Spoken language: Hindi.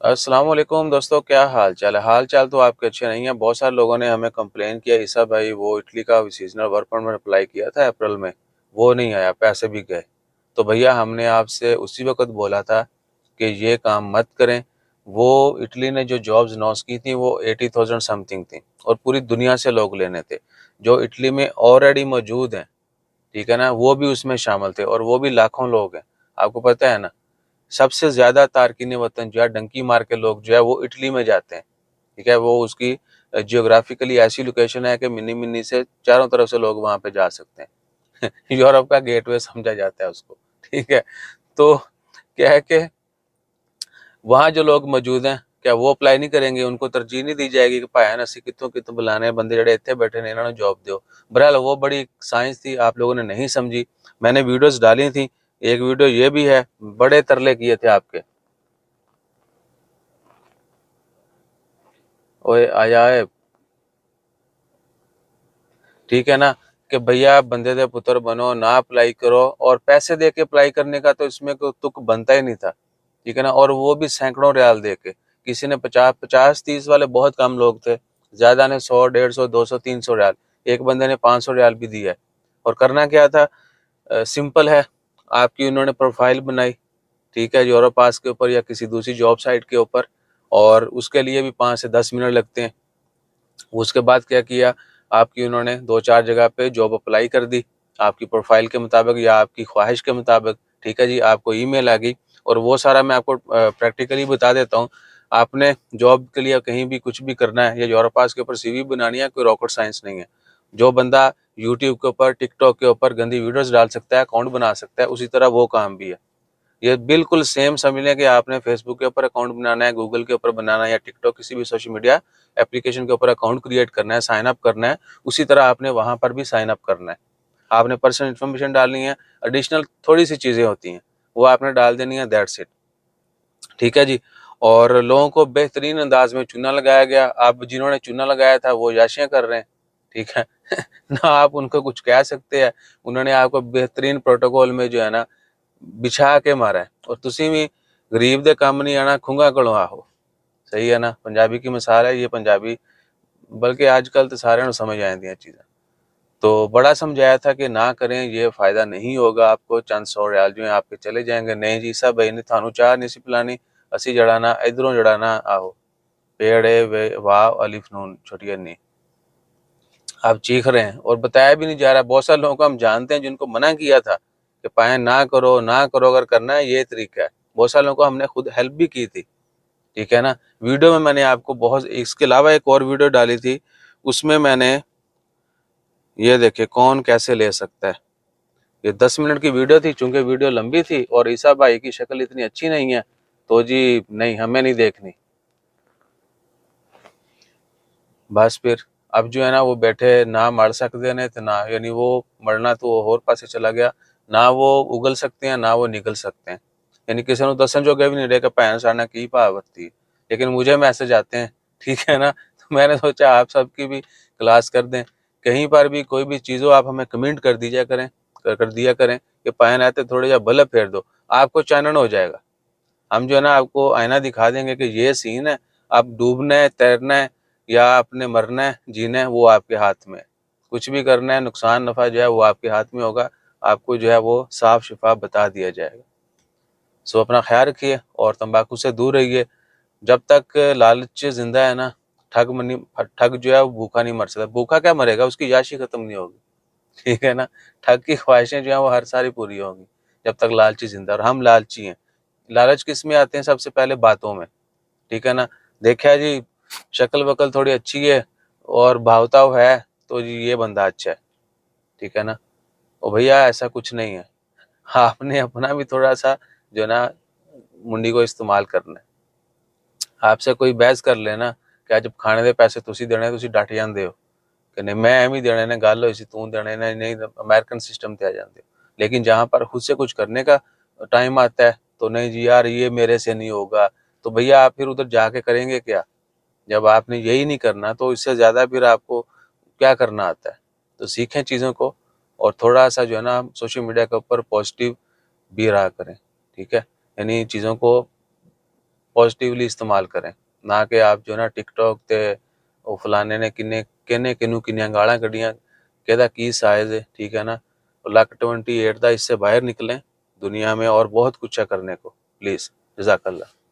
अस्सलाम वालेकुम दोस्तों, क्या हाल चाल है। हाल चाल तो आपके अच्छे नहीं है। बहुत सारे लोगों ने हमें कंप्लेन किया, ईसा भाई वो इटली का सीजनल वर्क परमिट अप्लाई किया था अप्रैल में, वो नहीं आया, पैसे भी गए। तो भैया हमने आपसे उसी वक्त बोला था कि ये काम मत करें। वो इटली ने जो जॉब्स अनाउंस की थी वो 80,000 समथिंग थी और पूरी दुनिया से लोग लेने थे जो इटली में ऑलरेडी मौजूद हैं। ठीक है ना, वो भी उसमें शामिल थे और वो भी लाखों लोग हैं। आपको पता है ना, सबसे ज्यादा तारकीन वतन जो है, डंकी मार के लोग जो है वो इटली में जाते हैं। ठीक है, वो उसकी जियोग्राफिकली ऐसी लोकेशन है कि मिनी मिनी से चारों तरफ से लोग वहां पे जा सकते हैं। यूरोप का गेटवे समझा जाता है उसको। ठीक है, तो क्या है कि वहाँ जो लोग मौजूद हैं, क्या वो अप्लाई नहीं करेंगे? उनको तरजीह नहीं दी जाएगी कि भाई असी कितों कितों बुलाने बंदे जड़े इतने बैठे ने, इन्होंने जॉब दो। बहरहाल वो बड़ी साइंस थी, आप लोगों ने नहीं समझी। मैंने वीडियोस डाली थी, एक वीडियो ये भी है, बड़े तरले किए थे आपके। ओए आया है, ठीक है ना, कि भैया बंदे दे पुत्र बनो, ना अप्लाई करो। और पैसे दे के अप्लाई करने का तो इसमें कोई तुक बनता ही नहीं था। ठीक है ना, और वो भी सैकड़ों रियाल दे के। किसी ने 50 50 30 वाले बहुत कम लोग थे, ज्यादा ने 100 150 200 300 रियाल, एक बंदे ने 500 रियाल भी दिया है। और करना क्या था, सिंपल है। आपकी उन्होंने प्रोफाइल बनाई, ठीक है, यूरो पास के ऊपर या किसी दूसरी जॉब साइट के ऊपर, और उसके लिए भी 5 से 10 मिनट लगते हैं। उसके बाद क्या किया, आपकी उन्होंने दो चार जगह पे जॉब अप्लाई कर दी, आपकी प्रोफाइल के मुताबिक या आपकी ख्वाहिश के मुताबिक। ठीक है जी, आपको ईमेल आ गई। और वो सारा मैं आपको प्रैक्टिकली बता देता हूँ। आपने जॉब के लिए कहीं भी कुछ भी करना है या यूरोपास के ऊपर सीवी बनानी है, कोई रॉकेट साइंस नहीं है। जो बंदा यूट्यूब के ऊपर, टिकटॉक के ऊपर गंदी वीडियोस डाल सकता है, अकाउंट बना सकता है, उसी तरह वो काम भी है। ये बिल्कुल सेम समझ लें कि आपने फेसबुक के ऊपर अकाउंट बनाना है, गूगल के ऊपर बनाना है, या टिकटॉक किसी भी सोशल मीडिया एप्लीकेशन के ऊपर अकाउंट क्रिएट करना है, साइन अप करना है, उसी तरह आपने वहां पर भी साइन अप करना है। आपने पर्सनल इन्फॉर्मेशन डालनी है, एडिशनल थोड़ी सी चीजें होती हैं, वो आपने डाल देनी है, दैट्स इट। ठीक है जी। और लोगों को बेहतरीन अंदाज में चूना लगाया गया। अब जिन्होंने चूना लगाया था वो याशियां कर रहे हैं। ठीक है। ना आप उनको कुछ कह सकते हैं। उन्होंने आपको बेहतरीन प्रोटोकॉल में जो है ना बिछा के मारा है। और तुसी भी गरीब दे काम नहीं आना, खुंगा कड़ो आहो। सही है ना, पंजाबी की मिसाल है ये। पंजाबी बल्कि आजकल तो सारे समझ आ जाती चीज़ें। तो बड़ा समझाया था कि ना करें, ये फायदा नहीं होगा आपको, चंद 100 रियाल जो है आपके चले जाएंगे। नहीं जी, सब भाई ने थानू चाह नहीं सी पिलानी, असी जड़ाना इधरों जड़ाना आहो। पेड़े वे वाह अलिफ नून छोटी अन्नी। आप चीख रहे हैं और बताया भी नहीं जा रहा। बहुत सारे लोगों को हम जानते हैं जिनको मना किया था कि पाए ना करो ना करो, अगर करना है ये तरीका है। बहुत सारे लोगों को हमने खुद हेल्प भी की थी। ठीक है ना, वीडियो में मैंने आपको बहुत, इसके अलावा एक और वीडियो डाली थी, उसमें मैंने ये देखे कौन कैसे ले सकता है। ये 10 मिनट की वीडियो थी, चूंकि वीडियो लंबी थी और ईसा भाई की शक्ल इतनी अच्छी नहीं है, तो जी नहीं, हमें नहीं देखनी। बस फिर अब जो है ना, वो बैठे ना मर सकते ने, तो ना, यानी वो मरना तो और पासे चला गया। ना वो उगल सकते हैं ना वो निकल सकते हैं। यानी किसी ने दसन जो भी नहीं रहेगा भैन साढ़ा की भावती। लेकिन मुझे मैसेज आते हैं। ठीक है ना, तो मैंने सोचा आप सबकी भी क्लास कर दें। कहीं पर भी कोई भी चीज़ हो, आप हमें कमेंट कर दीजिए करें, कर दिया करें कि पायन आते थोड़े जा बल्ब फेर दो, आपको चानन हो जाएगा। हम जो है ना आपको आईना दिखा देंगे कि ये सीन है। आप डूबना है, तैरना है, या आपने मरना है, जीना है, वो आपके हाथ में है। कुछ भी करना है, नुकसान नफा जो है वो आपके हाथ में होगा। आपको जो है वो साफ शिफाफ बता दिया जाएगा। सो अपना ख्याल रखिए और तंबाकू से दूर रहिए। जब तक लालच जिंदा है ना, ठग जो है वो भूखा नहीं मर सकता। भूखा क्या मरेगा, उसकी याशी खत्म नहीं होगी। ठीक है ना, ठग की ख्वाहिशें जो है वो हर सारी पूरी होंगी जब तक लालची जिंदा। और हम लालची हैं। लालच किस में आते हैं? सबसे पहले बातों में। ठीक है ना, देखा जी, शक्ल वकल थोड़ी अच्छी है और भावताव है, तो जी ये बंदा अच्छा है। ठीक है ना, ओ भैया ऐसा कुछ नहीं है। आपने अपना भी थोड़ा सा जो है ना मुंडी को इस्तेमाल करना है। आपसे कोई बहस कर लेना कि जब खाने दे पैसे तुसी देने, तुसी डट जाते हो कि नहीं मैं एवं ही देने ने, गल हुई सी तू देने ने, नहीं अमेरिकन सिस्टम ते आ जाते हो। लेकिन जहाँ पर खुद से कुछ करने का टाइम आता है तो नहीं जी यार ये मेरे से नहीं होगा। तो भैया आप फिर उधर जाके करेंगे क्या? जब आपने यही नहीं करना तो इससे ज़्यादा फिर आपको क्या करना आता है? तो सीखें चीज़ों को और थोड़ा सा जो है ना सोशल मीडिया के ऊपर पॉजिटिव भी रहा करें। ठीक है, यानी चीज़ों को पॉजिटिवली इस्तेमाल करें, ना कि आप जो ना टिकटॉक ते वो फलाने ने किन्ने किनू किन्नियां गालां कड्डियां, केदा की साइज है, ठीक है ना। लक 28 दा इससे बाहर निकलें, दुनिया में और बहुत कुछ है करने को। प्लीज, जज़ाकल्लाह।